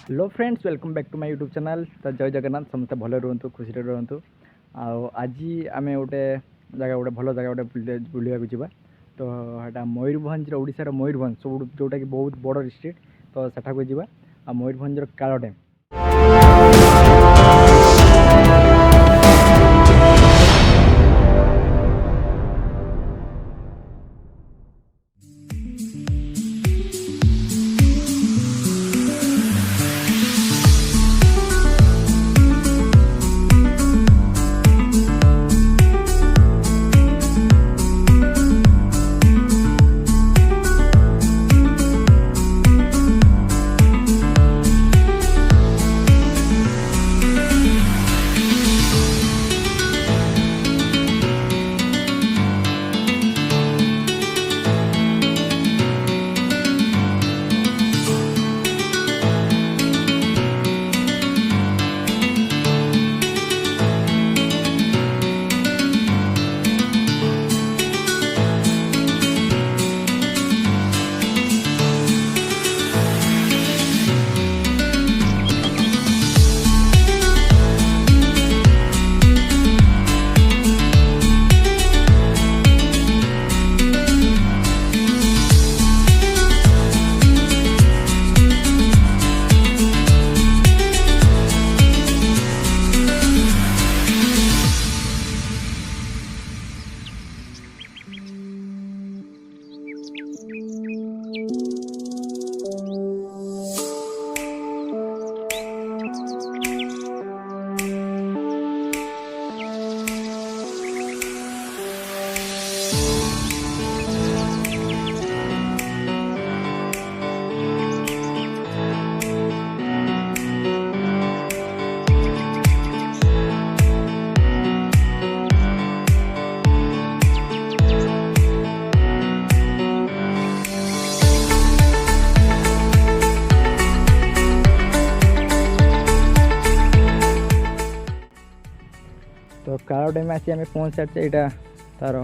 Hello friends, welcome back to my YouTube channel. तो जय जगन्नाथ, समस्त भले रुहतु, खुशी रुहतु। आज आम गोटे जगह गोटे भल जगह गोटे बुलिया जावा। तो यहाँ मयूरभंज ओडिशार मयूरभंज सब जोटा कि बहुत बड़ डिस्ट्रिक्ट। तो सेठाक जावा मयूरभंजर कालडैम। तो कालडैम आसी आम पहुँच सारे। यहाँ तार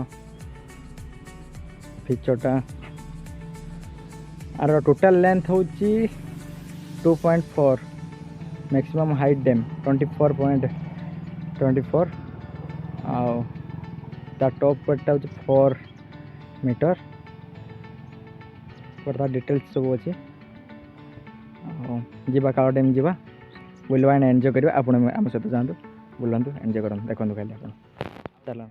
फीचरटा आर टोटाल लेंथ हूँ 2.4, मैक्सिमम हाइट डैम 24.24 आउ टॉप पॉइंट हूँ 4 मीटर। तार डिटेल्स सब अच्छे। जीवा कालडैम जीवा बुलवा एंड एंजॉय करवा। आपण आम सहित जातु, बुलां, एंजॉय कर, देखो खाली आप चल।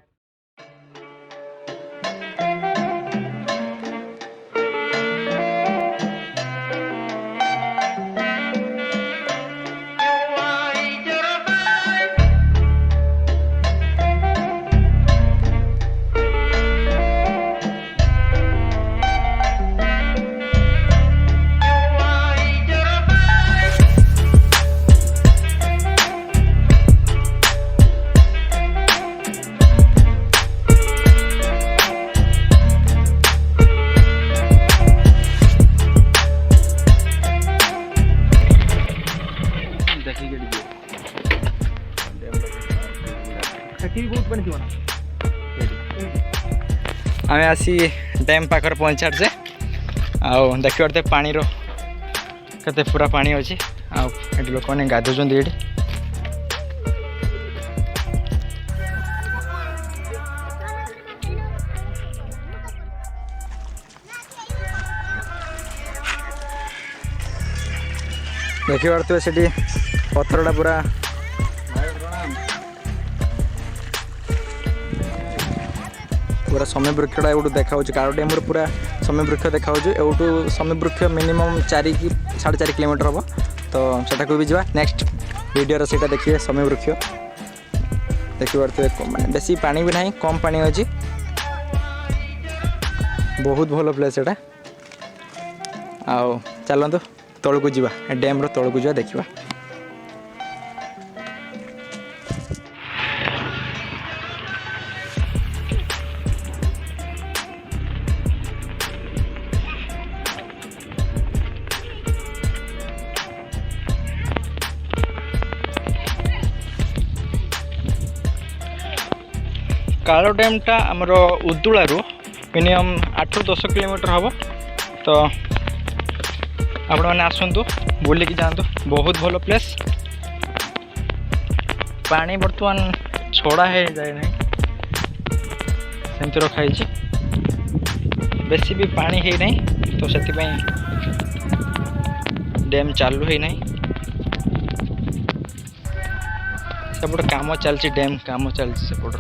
आम आसी डैम पाखर पहुँच सारे। आउ देखिए पानी के पूरा पानी अच्छे। आठ लोक मैंने गाधुंट ये देखी पारे से पथरटा पूरा पूरा समय वृक्षटा एवं देखा कालडैम पूरा समय वृक्ष देखा एवटू समय वृक्ष मिनिमम 4 कि 4.5 किलोमीटर हम। तो सेटा भी जावा नेक्स्ट वीडियो से देखिए। समय वृक्ष देखी पारे बेसी पानी भी ना, कम पानी अच्छी, बहुत भल प्लेस एटा। आउ चलतु तौक जा, डैम तौक जा देखा। कालडैमटा आमर उदुलू मिनिमम 8-10 किलोमीटर हम। तो आपण मैंने आसतु बुलिकी जातु बहुत भल प्लेस पानी बर्तमान छड़ा है जाए ना सेमती रखाई बेसी भी पानी है नहीं तो से डैम चालू है नहीं सेपट काम चलती डैम काम चलती सेपट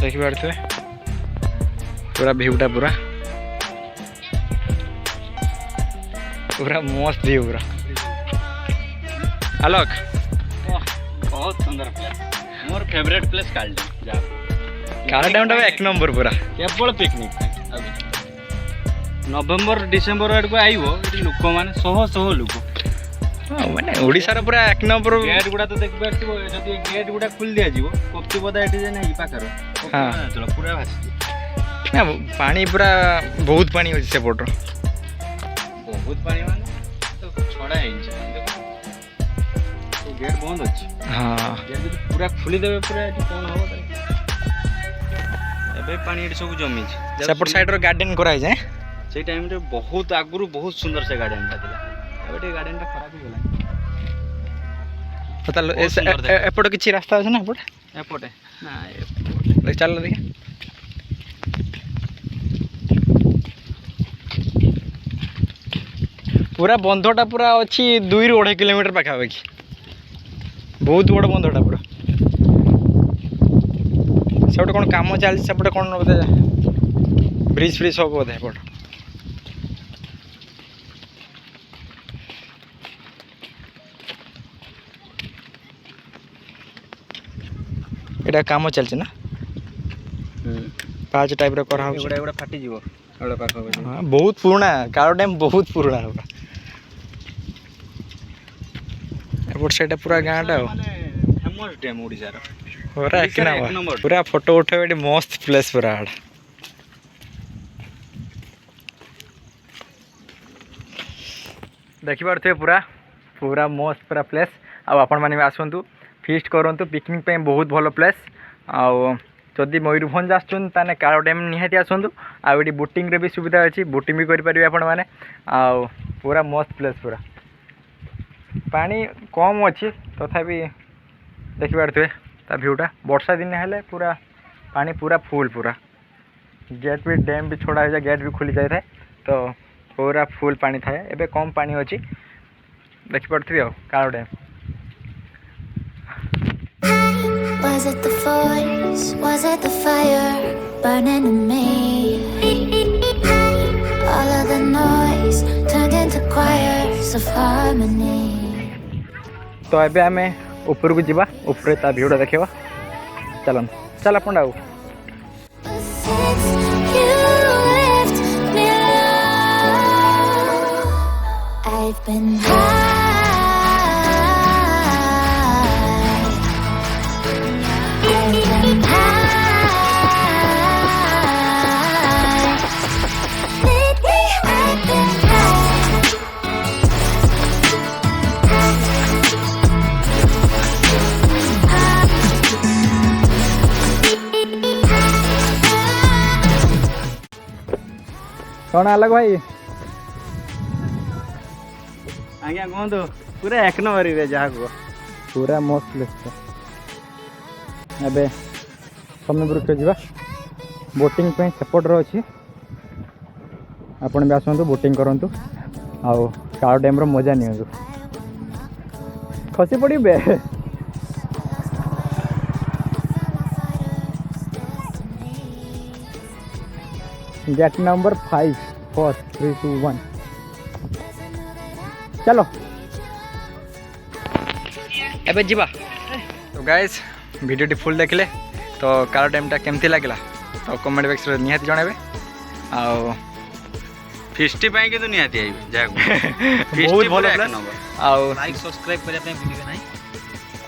देखी पारे पूरा भ्यूटा पूरा पूरा मस्त व्यू पूरा आलोक बहुत सुंदर प्लेस मोर फेवरेट प्लेस कालडैम एक नंबर पूरा केवल पिकनिक नवेम्बर डिसेम्बर आड़ को आइबो लोक मैंने शह शह लोक माने ओडिसा पूरा एक नंबर गेट गुड़ा तो देख पारथिबो जदी गेट गुड़ा खुल दिया जीवो कप्तिपदा एठी जे नाही पाखर हां चलो पूरा भासी ना पानी पूरा बहुत पानी होची से पोटर बहुत पानी माने तो छड़ा है तो गेट बंद अछि हां गेट पूरा खुली देबे पूरा एठी कोन हो एबे पानी एठी सब जमी छै सेपट साइड रो गार्डन कराई जाय से टाइम रे बहुत आगुरु बहुत सुंदर से गार्डन था एबे गार्डन टा खराब हो गेला पता एपट किछि रास्ता अछि ना एपट एपटे ना देख चल देखिए पूरा बंधटा पूरा अच्छी 2 ରୁ 2.5 किलोमीटर पाखापाखि बहुत बड़ बंधटा पूरा सेपटे कौन काम चलती सेपटे कौन बोधे ब्रिज फ्रिज सब बोधे एपट एटा काम चलছে ना पाँच टाइप रो करा एगुड़ा एगुड़ा फाटी जीवो एगुड़ा पाखा हां बहुत पुराना कालो डैम बहुत पुराना होगा एपट साइड पूरा गाँटा माने फेमस डैम ओडिसा रो पूरा एक नंबर पूरा फोटो उठावे एटी मस्त प्लेस पूरा आड़ देखि पारथे पूरा पूरा मस्त पूरा प्लेस आपण माने आसंतु फीस्ट करंतु पिकनिक पे बहुत भलो प्लेस आउ जदि मयूरभंज आसुन ताने कालो डैम निहाती आसंतु आ एटी बोटिंग रे भी सुविधा अछि बोटिंग भी करि परिबे आपण माने आउ पूरा मस्त प्लेस पूरा पानी कम अच्छी तथापि देखि पारथे ता भ्यूटा वर्षा दिन हेले पूरा पानी पूरा फुल पूरा गेट भी डैम भी छोड़ा हो जाए गेट भी खुली जाए तो पूरा फुल पानी थाए एबे कम पानी अच्छी देखि पारथि कालो dam Was it the voice? Was it the fire burning in me? All of the noise turned into choirs of harmony. तो एबे आमे ऊपर को जीवा ऊपर ता भ्यूटा देखिबा चलन चल अपन आउ Since you left me alone, I've been high. कौन अलग भाई आज्ञा कहतु पूरा एक नंबर रे जहाँ को पूरा मस्त प्लेस एबे समुद्र जीवा बोटिंग पे सेपट रो अछि आपण भी आसंतु बोटिंग करंतु आउ कालो डैम रो मजा नियंतु खसी पड़िबे गेट नंबर 5 4 3 2 1 चलो एबे जीवा तो गाइस वीडियो फुल देखले तो कालो डैम टा केमती लागला तो कमेंट बॉक्स रे निहाती जणाबे आ फिस्टी पाई के तो निहाती आइबे जाको बहुत भलो प्लेस आ लाइक सब्सक्राइब करे पे भूलिबे नाही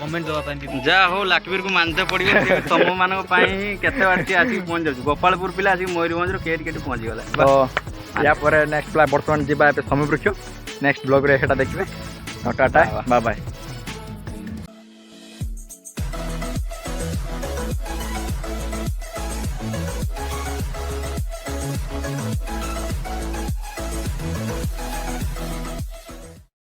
कमेंट दवा पे जा हो लाखबीर को मानते पड़िबे तम मानको पाई केते बाटी आसी पहुंच जाउ गोपालपुर पिला आसी मयूरभंज रो केट केट पहुंच गेला तो या पर नेक्स्ट प्ला वर्तमान जीवा पे समुद्र नेक्स्ट ब्लॉग रे हेटा देखिबे टाटा बाय बाय।